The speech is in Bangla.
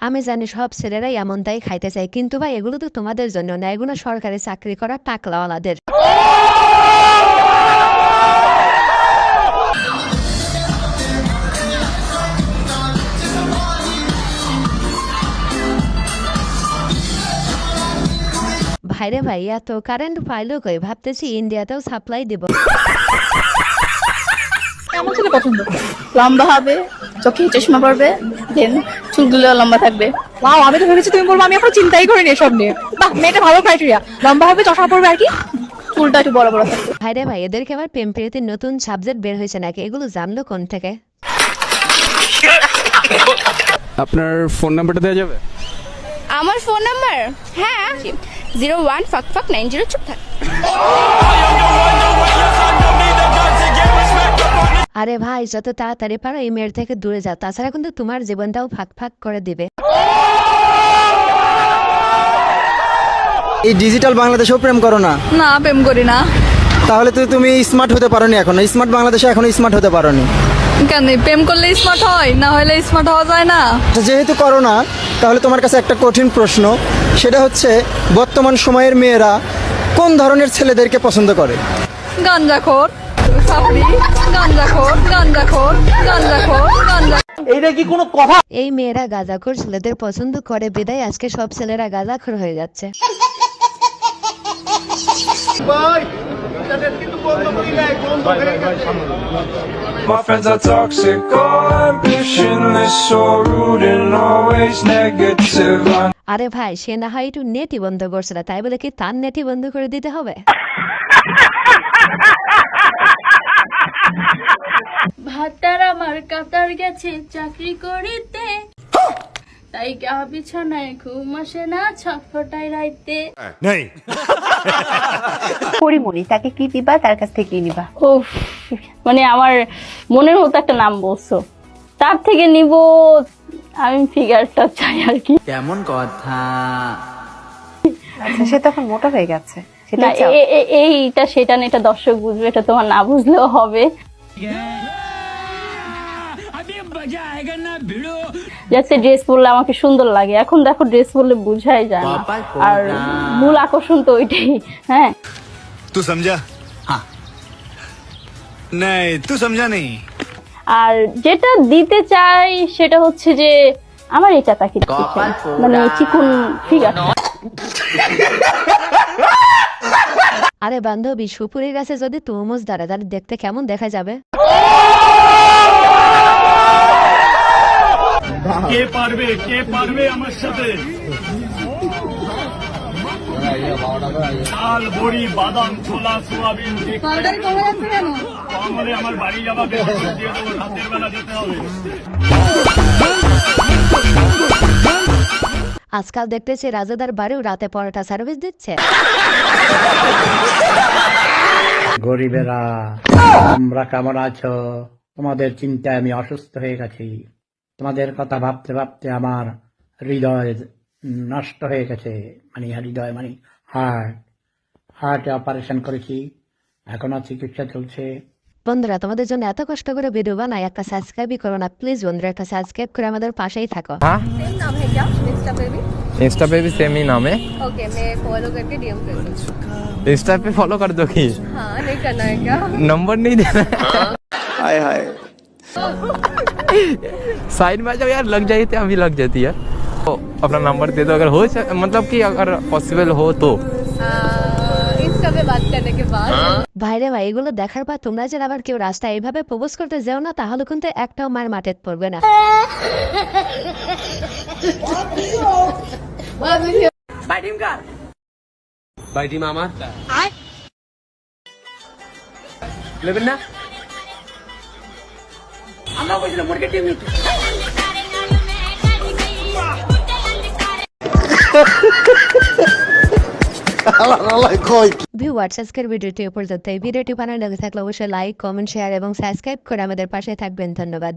আমি জানি সব ছেলেরাই এমনটাই খাইতে চায়, কিন্তু ভাই এগুলো তো তোমাদের জন্য না, এগুলো সরকারি চাকরি করা টাকলাওয়ালাদের। ভাইরে ভাই, এত কারেন্ট পাইলো কই? ভাবতেছি ইন্ডিয়াতেও সাপ্লাই দিব। কেমন ছেলে পছন্দ? লম্বা হবে, চোখে চশমা পরবে, দেন চুলগুলো লম্বা থাকবে। ওয়াও, আমি তো ভেবেছি তুমি বলবো, আমি এখন চিন্তাই করিনি এসব নিয়ে। বাহ, মেয়েটা ভালো ক্রাইটেরিয়া। লম্বা হবে, চশমা পরবে, আর কি চুলটা একটু বড় বড় থাকবে। ভাইরে ভাই, এদেরকে আবার প্রেম প্রীতির নতুন সাবজেক্ট বের হয়েছে নাকি? এগুলো জানলো কোন থেকে? আপনার ফোন নাম্বারটা দেওয়া যাবে? আমার ফোন নাম্বার? হ্যাঁ, 015590 চুপ থাক। আরে ভাই, যত তাড়াতাড়ি পারো এই মেয়ের থেকে দূরে যাও, তাছাড়া কিন্তু তোমার জীবনটাও ফাঁক ফাঁক করে দিবে। এই ডিজিটাল বাংলাদেশেও প্রেম করো না? না, প্রেম করি না। তাহলে তো তুমি স্মার্ট হতে পারোনি এখনো, স্মার্ট বাংলাদেশে এখনো স্মার্ট হতে পারোনি। কেন, প্রেম করলে স্মার্ট হয়, না হলে স্মার্ট হওয়া যায় না? যেহেতু করো না, তাহলে তোমার কাছে একটা কঠিন প্রশ্ন, সেটা হচ্ছে বর্তমান সময়ের মেয়েরা কোন ধরনের ছেলেদেরকে পছন্দ করে? গাঞ্জাখোর, সাপড়ি, গাঞ্জাখোর, গাঞ্জাখোর, গাঞ্জাখোর, গাঞ্জা। এই মেয়েরা গাঁজাখোর ছেলেদের পছন্দ করে বিদায় আজকে সব ছেলেরা গাঁজাখোর হয়ে যাচ্ছে। My friends are toxic, all ambitionless, so rude and always negative. আরে ভাই, সে না হয় একটু নেটই বন্ধ করছিল, তাই বলে কি তার নেটই বন্ধ করে দিতে হবে? ভাতার আমার কাতার গেছে চাকরি করিতে, তাই গা বিছানায় ঘুম আসে না, ছটফটাই রাইতে। পরিমণি, তাকে কি দিবা, তার কাছ থেকে কি নিবা? উফ, মানে আমার মনের মতো একটা নাম বলছো, তার থেকে নিব আমি ফিগারটা চাই আর কি। কেমন কথা? আচ্ছা, সে তখন মোটা হয়ে গেছে, না, সেটা চাও? এইটা সেটা না, এটা দর্শক বুঝবে, এটা তোমার না বুঝলেও হবে। যাচ্ছে ড্রেস পরলে আমাকে সুন্দর লাগে, এখন দেখো ড্রেস পরলে বুঝাই যায় না, আর মূল আকর্ষণ তো ওইটাই। হ্যাঁ, তুই সমঝা? হ্যাঁ, নাই তুই সমঝা নেই। আর যেটা দিতে চাই সেটা হচ্ছে যে আমার এটা তাকে দিতে চাই, মানে চিকন ফিগার। আরে বান্ধবী, সুপুরির গাছে যদি তরমুজ দাঁড়ায় তাহলে দেখতে কেমন দেখা যাবে? কে পারবে আমার সাথে? চাল, বড়ি, বাদাম, ছোলা, সোয়াবিন, কমলে আমার বাড়ি যাবাকে রাতের বেলা যেতে হবে। আজকাল দেখতেছি রাজাদার বাড়িও রাতে পরোটা সার্ভিস দিচ্ছে। গরিবেরা, তোমরা কেমন আছো? তোমাদের চিন্তায় আমি অসুস্থ হয়ে গেছি। তোমাদের কথা ভাবতে ভাবতে আমার হৃদয় নষ্ট হয়ে গেছে, মানে হৃদয় মানে হার্টে অপারেশন করেছি, এখনো চিকিৎসা চলছে। বন্ধুরা, তোমাদের জন্য এত কষ্ট করে ভিডিও বানাই, একটা সাবস্ক্রাইবই করো না প্লিজ। বন্ধুরা, একটা সাবস্ক্রাইব করে আমাদের পাশেই থাকো। इंस्टा पे भी सेम ही नाम है। ओके, मैं फॉलो करके डीएम कर दूँ। इंस्टा पे फॉलो कर दो कि हाँ, नहीं करना है क्या? नंबर नहीं देना। हाय हाय, साइड में आ जाओ यार, लग जाती है, अभी लग जाती है। तो अपना नंबर दे दो अगर हो, मतलब कि अगर पॉसिबल हो तो। इंस्टा पे बात करने के बाद ভাইরে ভাই, এগুলো দেখার পর তোমরা যেন আবার কেউ রাস্তায় এইভাবে প্রপোজ করতে যাও না, তাহলে কিন্তু একটাও মার মাঠে পড়বে না। বাইটি মামা নেবেন না? আমরা বলছিলাম মুরগি টিম নিতে। ভিউয়ার্স, আজকের ভিডিওটি পর্যন্ত। এই ভিডিওটি ভালো লেগে থাকলে অবশ্যই লাইক, কমেন্ট, শেয়ার এবং সাবস্ক্রাইব করে আমাদের পাশে থাকবেন। ধন্যবাদ।